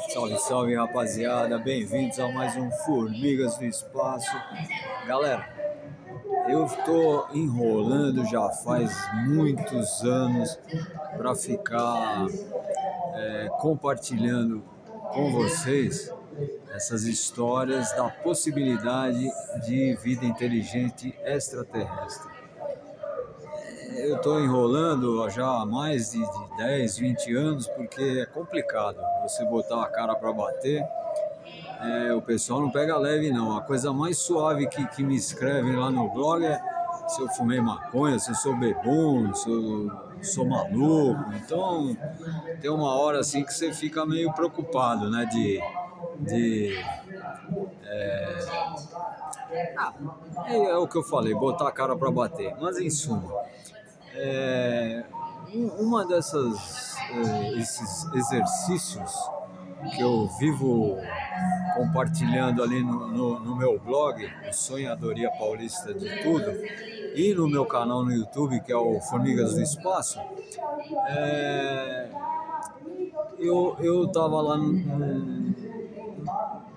Salve, salve, rapaziada, bem-vindos a mais um Formigas no Espaço. Galera, eu estou enrolando já faz muitos anos para ficar compartilhando com vocês essas histórias da possibilidade de vida inteligente extraterrestre. Eu estou enrolando já há mais de 10, 20 anos porque é complicado você botar a cara para bater. O pessoal não pega leve não. A coisa mais suave que me escrevem lá no blog é se eu fumei maconha, se eu sou bebum, se eu sou maluco. Então tem uma hora assim que você fica meio preocupado, né? É o que eu falei, botar a cara para bater. Mas em suma, uma esses exercícios que eu vivo compartilhando ali no meu blog, o Sonhadoria Paulista de Tudo, e no meu canal no YouTube, que é o Formigas do Espaço, eu estava lá,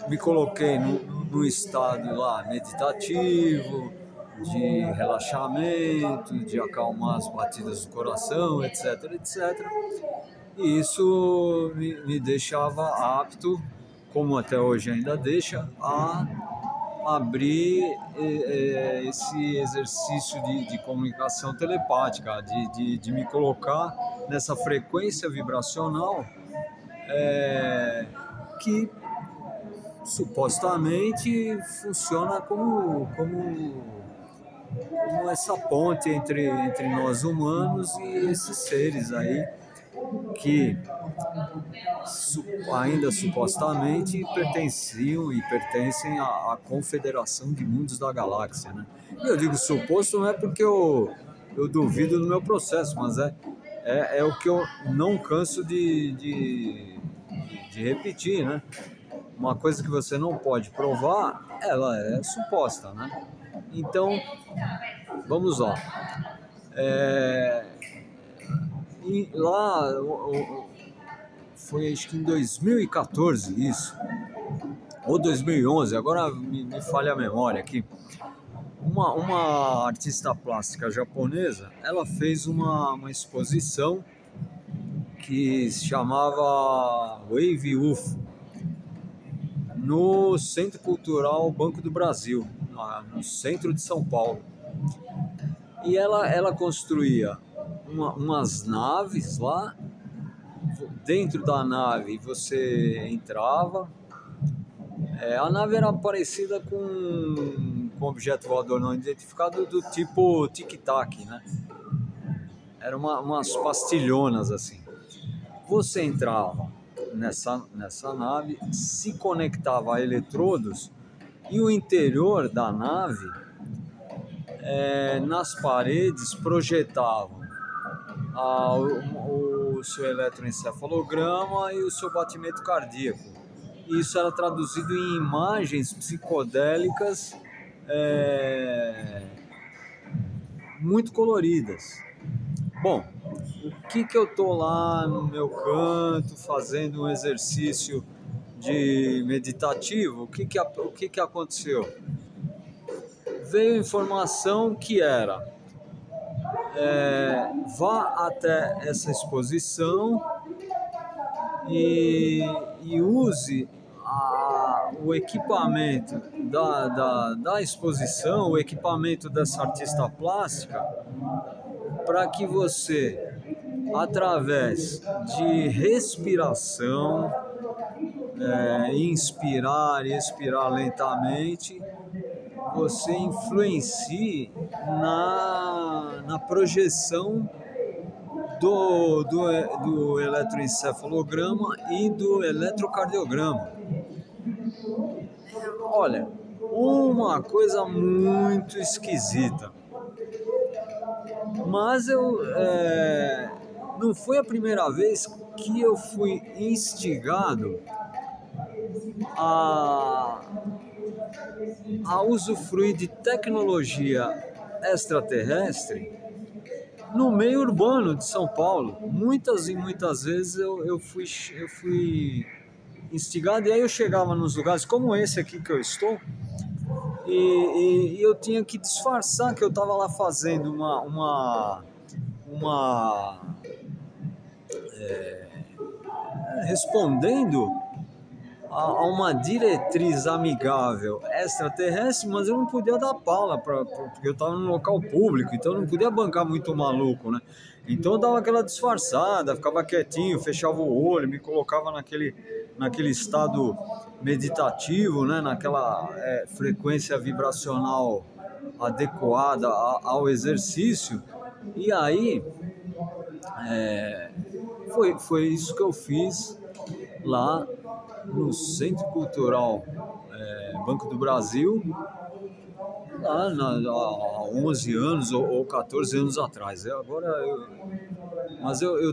me coloquei no estado lá meditativo, de relaxamento, de acalmar as batidas do coração, etc, etc. E isso me deixava apto, como até hoje ainda deixa, a abrir esse exercício de comunicação telepática, de me colocar nessa frequência vibracional que supostamente funciona como essa ponte entre nós humanos e esses seres aí que ainda supostamente pertenciam e pertencem à Confederação de Mundos da Galáxia, né? E eu digo suposto não é porque eu duvido do meu processo, mas é o que eu não canso de repetir, né? Uma coisa que você não pode provar, ela é suposta, né? Então, vamos lá. E lá, foi acho que em 2014 isso, ou 2011, agora me falha a memória aqui. Uma artista plástica japonesa, ela fez uma exposição que se chamava Wave UFO, no Centro Cultural Banco do Brasil, no centro de São Paulo. E ela construía umas naves lá. Dentro da nave você entrava. A nave era parecida com um objeto voador não identificado do tipo tic-tac, né? Eram umas pastilhonas assim. Você entrava nessa nave, se conectava a eletrodos e o interior da nave, nas paredes, projetavam o seu eletroencefalograma e o seu batimento cardíaco. Isso era traduzido em imagens psicodélicas muito coloridas. Bom, o que eu tô lá no meu canto fazendo um exercício de meditativo? O que aconteceu? Veio informação que era vá até essa exposição e use o equipamento da exposição, o equipamento dessa artista plástica, para que você, através de respiração, inspirar e expirar lentamente, você influencie na projeção do eletroencefalograma e do eletrocardiograma. Olha, uma coisa muito esquisita. Mas não foi a primeira vez que eu fui instigado a usufruir de tecnologia extraterrestre no meio urbano de São Paulo. Muitas e muitas vezes eu fui instigado, e aí eu chegava nos lugares como esse aqui que eu estou, e eu tinha que disfarçar que eu estava lá fazendo respondendo a uma diretriz amigável extraterrestre, mas eu não podia dar pala, porque eu estava num local público, então eu não podia bancar muito maluco, né? Então eu dava aquela disfarçada, ficava quietinho, fechava o olho, me colocava naquele estado meditativo, né? Naquela frequência vibracional adequada ao exercício, e aí foi isso que eu fiz lá no Centro Cultural Banco do Brasil, lá há 11 anos ou 14 anos atrás. Mas eu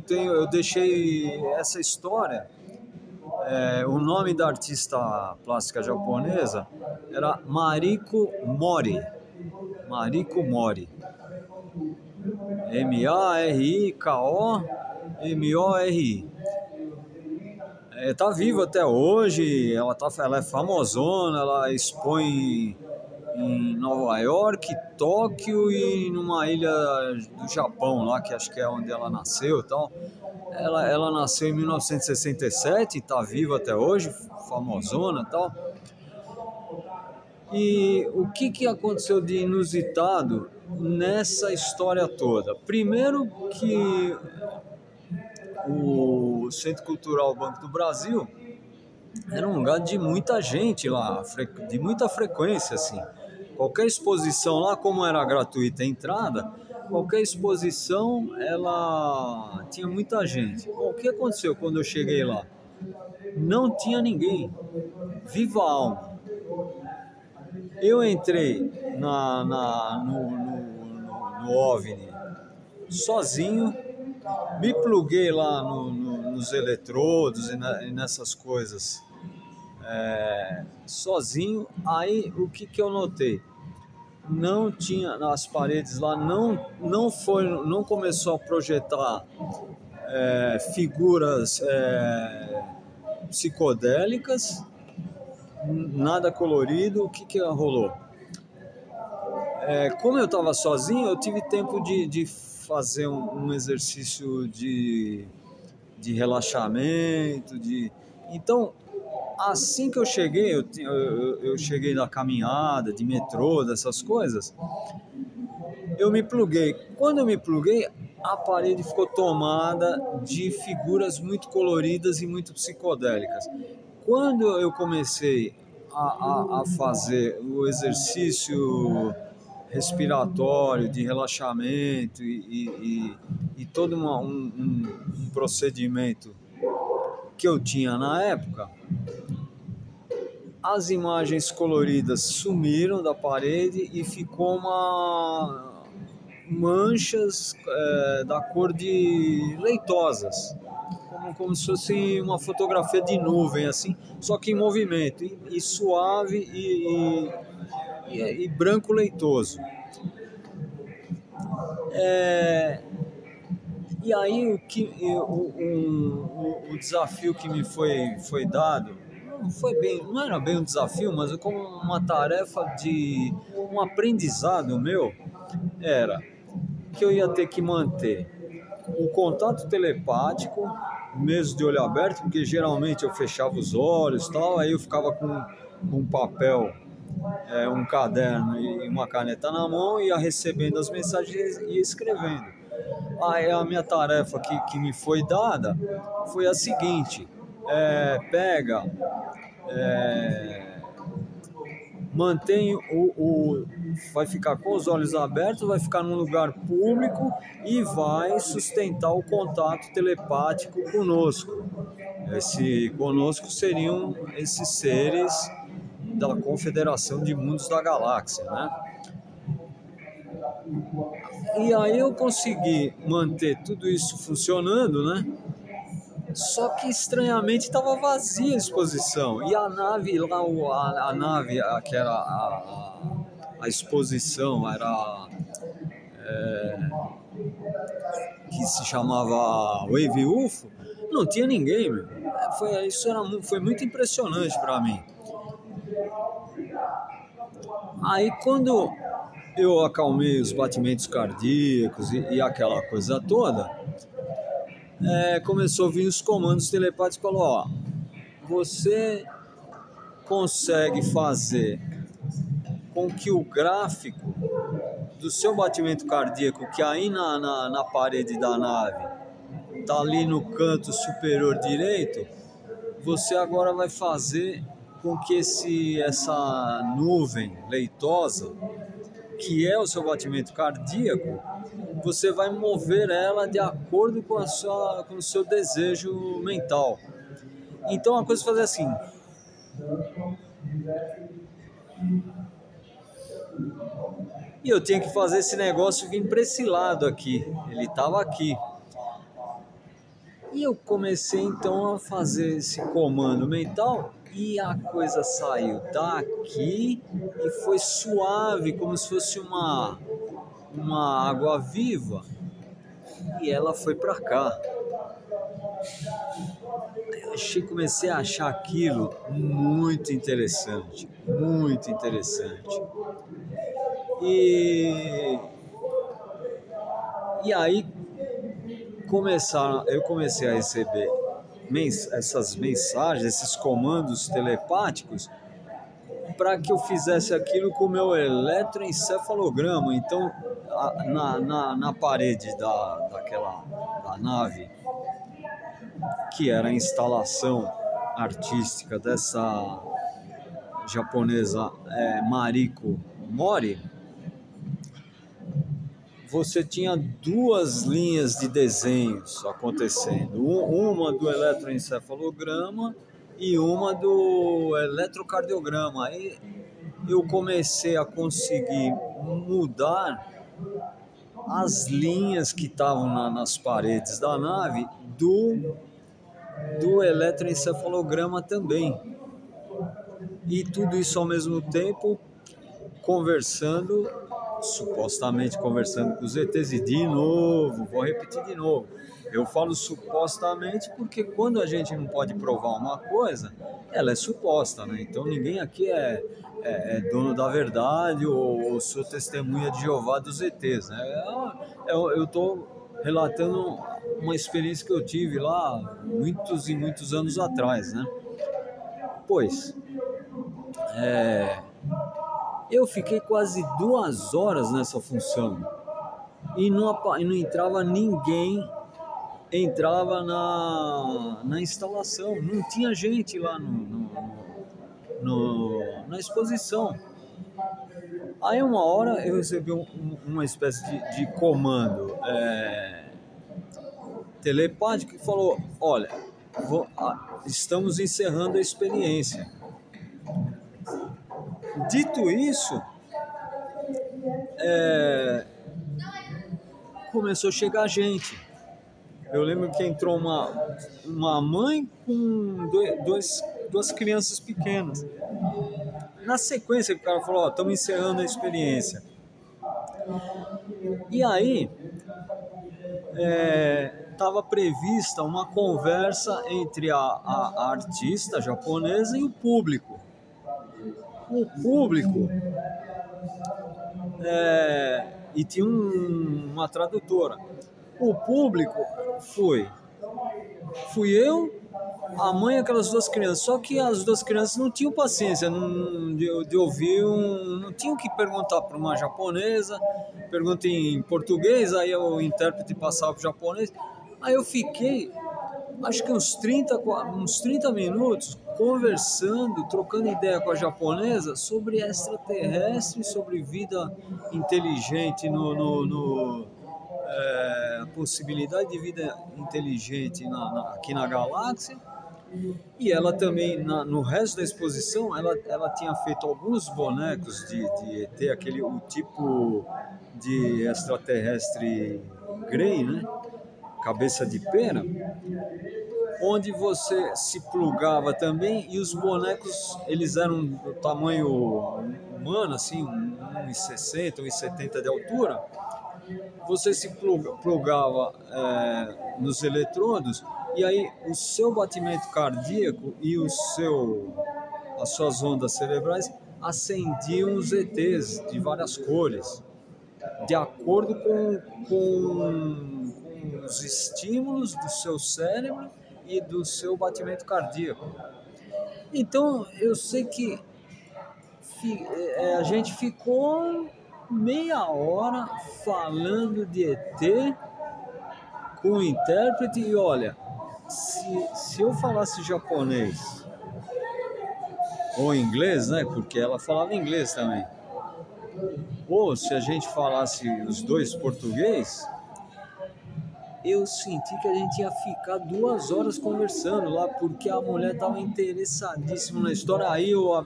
deixei essa história. O nome da artista plástica japonesa era Mariko Mori. Mariko Mori. MarikoMori. Tá viva até hoje, ela é famosona, ela expõe em Nova York, Tóquio e numa ilha do Japão, lá que acho que é onde ela nasceu e tal. Ela nasceu em 1967, tá viva até hoje, famosona e tal. E o que aconteceu de inusitado nessa história toda? Primeiro que o Centro Cultural Banco do Brasil era um lugar de muita gente lá, de muita frequência, assim. Qualquer exposição lá, como era gratuita a entrada, qualquer exposição, ela tinha muita gente. Bom, o que aconteceu quando eu cheguei lá? Não tinha ninguém. Viva a alma. Eu entrei no OVNI sozinho, me pluguei lá nos eletrodos e nessas coisas sozinho. Aí o que eu notei? Não tinha nas paredes lá, não começou a projetar figuras psicodélicas, nada colorido. O que rolou? Como eu estava sozinho, eu tive tempo de fazer um exercício de relaxamento, então assim que eu cheguei, eu cheguei da caminhada, de metrô, dessas coisas, eu me pluguei. Quando eu me pluguei, a parede ficou tomada de figuras muito coloridas e muito psicodélicas. Quando eu comecei a fazer o exercício respiratório, de relaxamento e todo um procedimento que eu tinha na época, as imagens coloridas sumiram da parede e ficou manchas da cor de leitosas, como se fosse uma fotografia de nuvem, assim, só que em movimento, e suave e branco leitoso. E aí o desafio que me foi dado não era bem um desafio, mas como uma tarefa de um aprendizado meu, era que eu ia ter que manter o contato telepático, mesmo de olho aberto, porque geralmente eu fechava os olhos e tal, aí eu ficava com um papel, um caderno e uma caneta na mão, ia recebendo as mensagens e ia escrevendo. Aí a minha tarefa que me foi dada foi a seguinte: mantém vai ficar com os olhos abertos, vai ficar num lugar público e vai sustentar o contato telepático conosco. Esse conosco seriam esses seres da Confederação de Mundos da Galáxia, né? E aí eu consegui manter tudo isso funcionando, né? Só que estranhamente estava vazia a exposição. E a nave lá, a nave que era a exposição, era que se chamava Wave UFO, não tinha ninguém, meu. foi muito impressionante para mim. Aí quando eu acalmei os batimentos cardíacos e aquela coisa toda, começou a vir os comandos telepáticos, falou, ó, você consegue fazer com que o gráfico do seu batimento cardíaco, que aí na parede da nave está ali no canto superior direito, você agora vai fazer com que essa nuvem leitosa, que é o seu batimento cardíaco, você vai mover ela de acordo com o seu desejo mental. Então a coisa é fazer assim. E eu tinha que fazer esse negócio vir para esse lado aqui. Ele estava aqui. E eu comecei então a fazer esse comando mental e a coisa saiu daqui e foi suave, como se fosse uma água viva. E ela foi para cá. Comecei a achar aquilo muito interessante, muito interessante. E aí eu comecei a receber essas mensagens, esses comandos telepáticos para que eu fizesse aquilo com o meu eletroencefalograma. Então, na parede da nave, que era a instalação artística dessa japonesa Mariko Mori, você tinha duas linhas de desenhos acontecendo, uma do eletroencefalograma e uma do eletrocardiograma. Aí eu comecei a conseguir mudar as linhas que estavam nas paredes da nave do eletroencefalograma também. E tudo isso ao mesmo tempo supostamente conversando com os ETs. E de novo, vou repetir de novo, eu falo supostamente porque quando a gente não pode provar uma coisa, ela é suposta, né? Então ninguém aqui é dono da verdade ou sou testemunha de Jeová dos ETs, né? Eu estou relatando uma experiência que eu tive lá muitos e muitos anos atrás, né? Pois, eu fiquei quase 2 horas nessa função e não entrava ninguém, entrava na instalação, não tinha gente lá na exposição. Aí uma hora eu recebi uma espécie de comando telepático que falou, olha, estamos encerrando a experiência. Dito isso, começou a chegar gente. Eu lembro que entrou uma mãe com duas crianças pequenas. Na sequência, o cara falou, estamos encerrando a experiência. E aí, estava prevista uma conversa entre a artista japonesa e o público. O público, e tinha uma tradutora. O público fui eu, a mãe e aquelas 2 crianças. Só que as 2 crianças não tinham paciência de ouvir, não tinham que perguntar para uma japonesa, pergunta em português, aí o intérprete passava para o japonês. Aí eu fiquei, acho que uns 30 minutos conversando, trocando ideia com a japonesa sobre extraterrestre, sobre vida inteligente, possibilidade de vida inteligente aqui na galáxia. E ela também, no resto da exposição, ela tinha feito alguns bonecos de ET, o tipo de extraterrestre Grey, né? Cabeça de pera, onde você se plugava também, e os bonecos, eles eram do tamanho humano, assim, 1,60, 1,70 de altura. Você se plugava nos eletrodos E aí o seu batimento cardíaco e as suas ondas cerebrais acendiam os ETs de várias cores, de acordo com os estímulos do seu cérebro e do seu batimento cardíaco. Então eu sei que a gente ficou meia hora falando de ET com o intérprete e olha, se eu falasse japonês ou inglês, né, porque ela falava inglês também, ou se a gente falasse os dois português, eu senti que a gente ia ficar 2 horas conversando lá, porque a mulher estava interessadíssima na história. Aí eu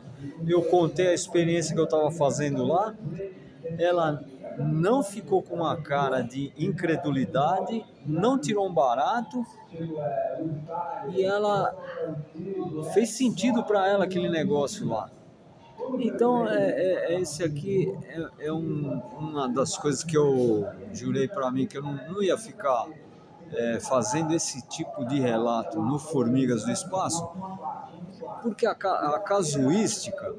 contei a experiência que eu estava fazendo lá, ela não ficou com uma cara de incredulidade, não tirou um barato, e ela fez sentido para ela aquele negócio lá. Então, esse aqui uma das coisas que eu jurei para mim, que eu não ia ficar fazendo esse tipo de relato no Formigas do Espaço, porque a casuística,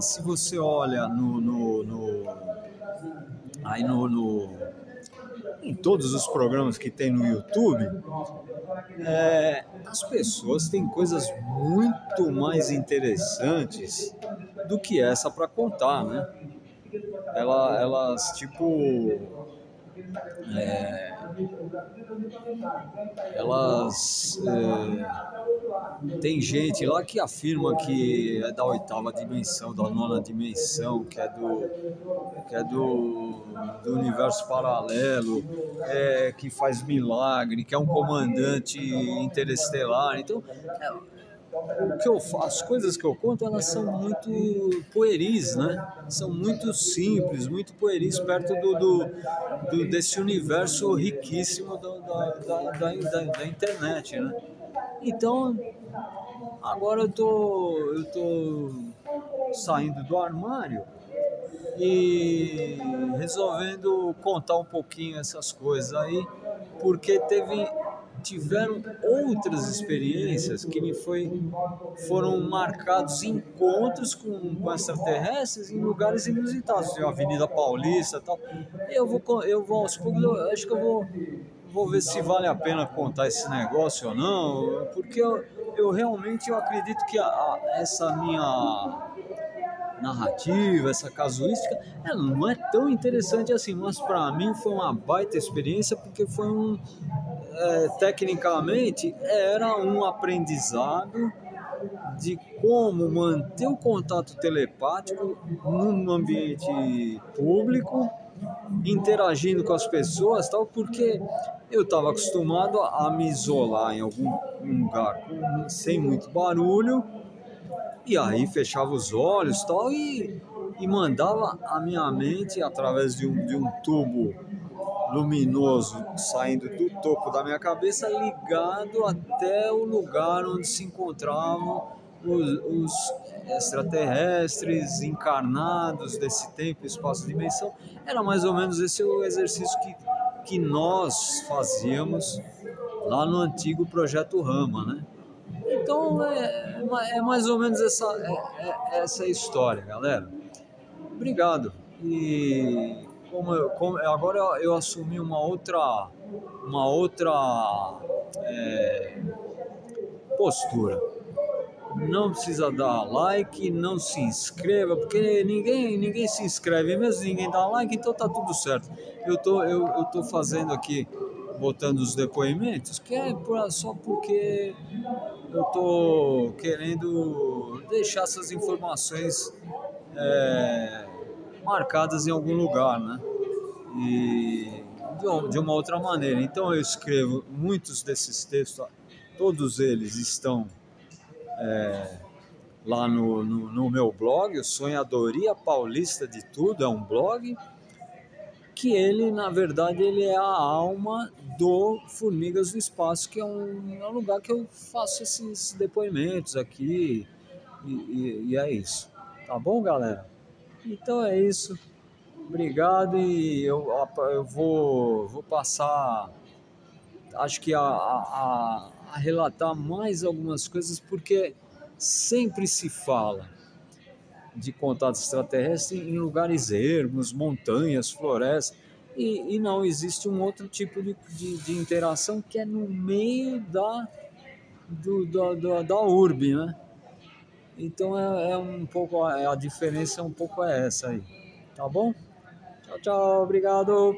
se você olha em todos os programas que tem no YouTube, as pessoas têm coisas muito mais interessantes do que essa para contar, né? Elas tipo, tem gente lá que afirma que é da 8ª dimensão, da 9ª dimensão, que é do universo paralelo, que faz milagre, que é um comandante interestelar. Então, as coisas que eu conto, elas são muito pueris, né? São muito simples, muito pueris perto desse universo riquíssimo da internet, né? Então, agora eu tô saindo do armário e resolvendo contar um pouquinho essas coisas aí, porque tiveram outras experiências que foram marcados encontros com extraterrestres em lugares inusitados, a Avenida Paulista e tal. Eu vou aos poucos, eu acho que eu vou ver se vale a pena contar esse negócio ou não, porque eu realmente acredito que essa minha narrativa, essa casuística, ela não é tão interessante assim, mas para mim foi uma baita experiência, porque foi tecnicamente era um aprendizado de como manter o contato telepático num ambiente público, interagindo com as pessoas, tal, porque eu estava acostumado a me isolar em algum lugar sem muito barulho, e aí fechava os olhos, tal, e mandava a minha mente através de um tubo luminoso saindo do topo da minha cabeça, ligado até o lugar onde se encontravam os extraterrestres encarnados desse tempo, espaço e dimensão. Era mais ou menos esse o exercício que nós fazíamos lá no antigo Projeto Rama, né? Então é mais ou menos essa história, galera. Obrigado. E agora eu assumi uma outra postura. Não precisa dar like, não se inscreva, porque ninguém se inscreve, mesmo ninguém dá like, então tá tudo certo. Eu tô fazendo aqui, botando os depoimentos, que só porque eu tô querendo deixar essas informações marcadas em algum lugar, né? E de uma outra maneira. Então eu escrevo muitos desses textos, todos eles estão lá no meu blog, o Sonhadoria Paulista de Tudo, é um blog que na verdade, ele é a alma do Formigas do Espaço, que é um lugar que eu faço esses depoimentos aqui, e é isso. Tá bom, galera? Então é isso. Obrigado, e eu vou passar acho que a relatar mais algumas coisas, porque sempre se fala de contato extraterrestre em lugares ermos, montanhas, florestas, e não existe um outro tipo de interação que é no meio da urbe, né? Então é um pouco, a diferença é um pouco essa aí. Tá bom? Tchau, tchau, obrigado.